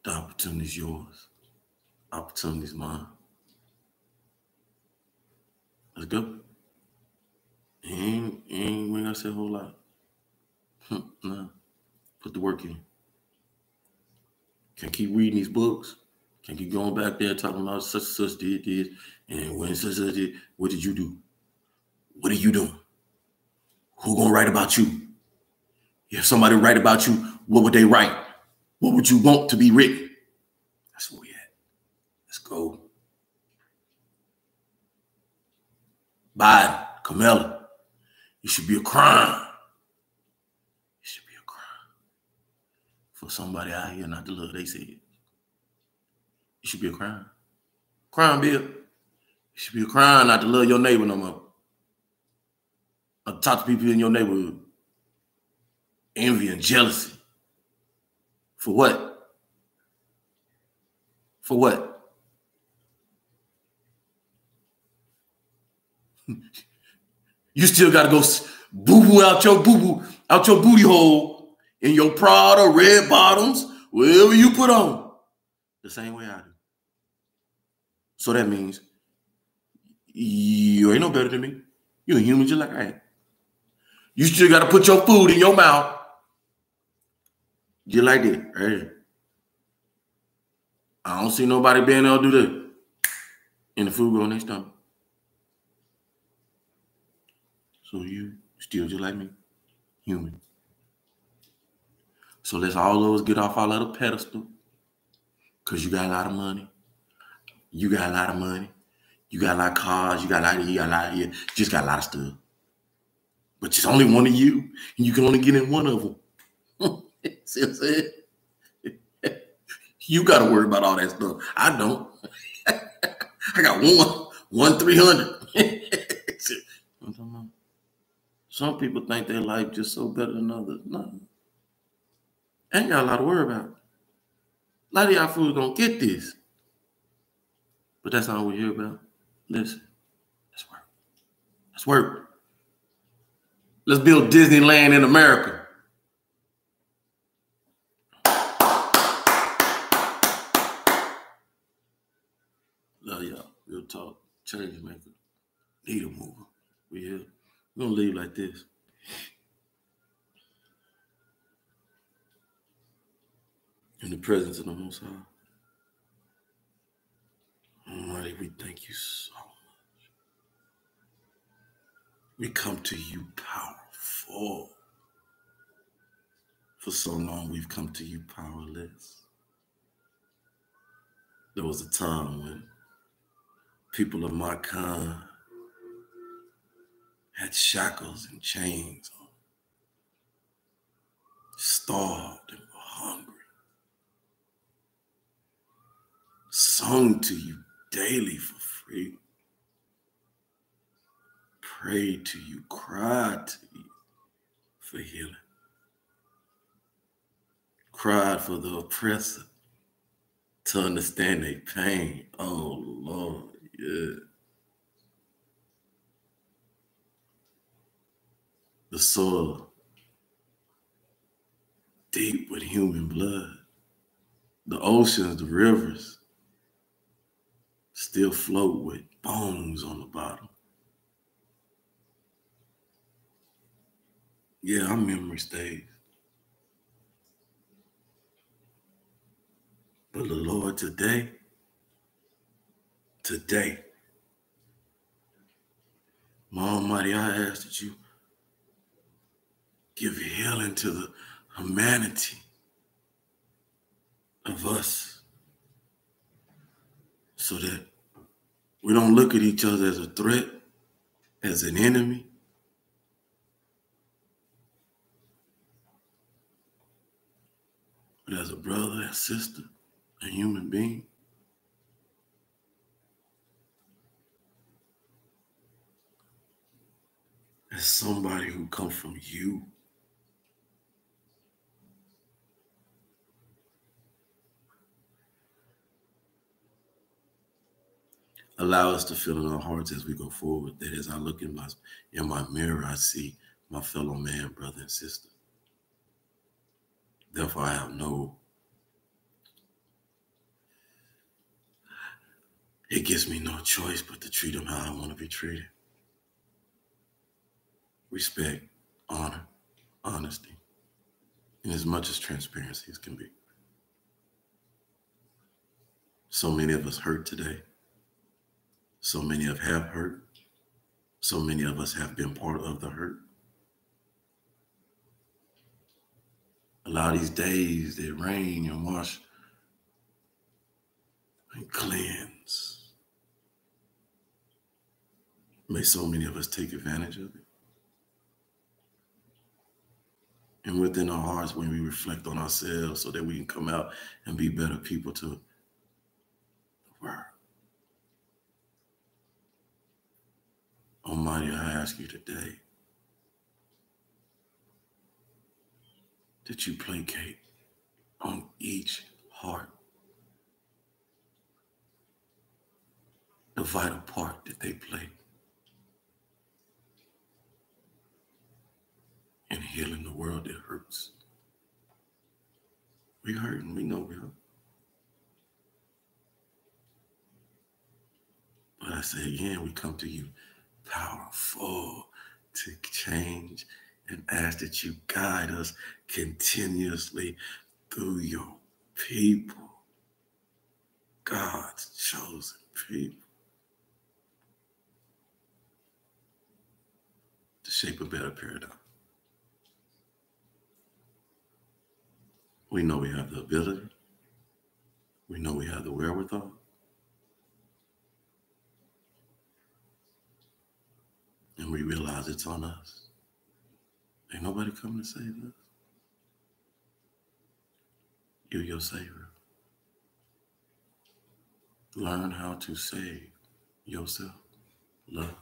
The opportunity is yours. Opportunity is mine. Let's go. We ain't gonna say a whole lot. No. Put the work in. Can't keep reading these books. Can't keep going back there talking about such and such did this. And when such and such did, what did you do? What are you doing? Who gonna write about you? If somebody write about you, what would they write? What would you want to be written? That's where we at. Let's go. Go. Biden, Kamala, it should be a crime. It should be a crime for somebody out here not to love they said. It should be a crime. Crime bill. It should be a crime not to love your neighbor no more. Or talk to people in your neighborhood. Envy and jealousy. For what? For what? You still got to go boo-boo out your booty hole in your Prada, red bottoms, whatever you put on. The same way I do. So that means you ain't no better than me. You're a human just like I am. You still got to put your food in your mouth. Just like that, right here. I don't see nobody being able to do that. And the food go in their stomach. So you still just like me, human. So let's all of us get off our little pedestal. Because you got a lot of money. You got a lot of money. You got a lot of cars. You got a lot of here. You got a lot of here. You just got a lot of stuff. But there's only one of you. And you can only get in one of them. See what I'm saying? You got to worry about all that stuff. I don't. I got one 300. Some people think their life just so better than others. No. Ain't got a lot to worry about. A lot of y'all fools gonna get this. But that's not what we're here about. Listen, let's work. Let's work. Let's build Disneyland in America. Love y'all. Real talk. Change maker. Need a mover. We here. We're gonna leave like this. In the presence of the Most High. Almighty, we thank you so much. We come to you powerful. For so long, we've come to you powerless. There was a time when people of my kind had shackles and chains on, starved and were hungry, sung to you daily for free, prayed to you, cried to you for healing, cried for the oppressor to understand their pain. Oh, Lord, yeah. The soil deep with human blood. The oceans, the rivers still float with bones on the bottom. Yeah, our memory stays. But the Lord, today, my Almighty, I ask that you give healing to the humanity of us so that we don't look at each other as a threat, as an enemy. But as a brother and sister, a human being. As somebody who comes from you. Allow us to feel in our hearts as we go forward that as I look in my mirror, I see my fellow man, brother, and sister. Therefore, I have it gives me no choice but to treat them how I want to be treated. Respect, honor, honesty, and as much as transparency as can be. So many of us hurt today. So many have hurt. So many of us have been part of the hurt. Allow these days that rain and wash and cleanse May so many of us take advantage of it. And within our hearts, when we reflect on ourselves so that we can come out and be better people to the world. Almighty, I ask you today that you placate on each heart the vital part that they play in healing the world that hurts. We hurting, we know we hurt. But I say again, we come to you powerful to change and ask that you guide us continuously through your people, God's chosen people, to shape a better paradigm. We know we have the ability. We know we have the wherewithal. And we realize it's on us. Ain't nobody coming to save us. You're your Savior. Learn how to save yourself. Love.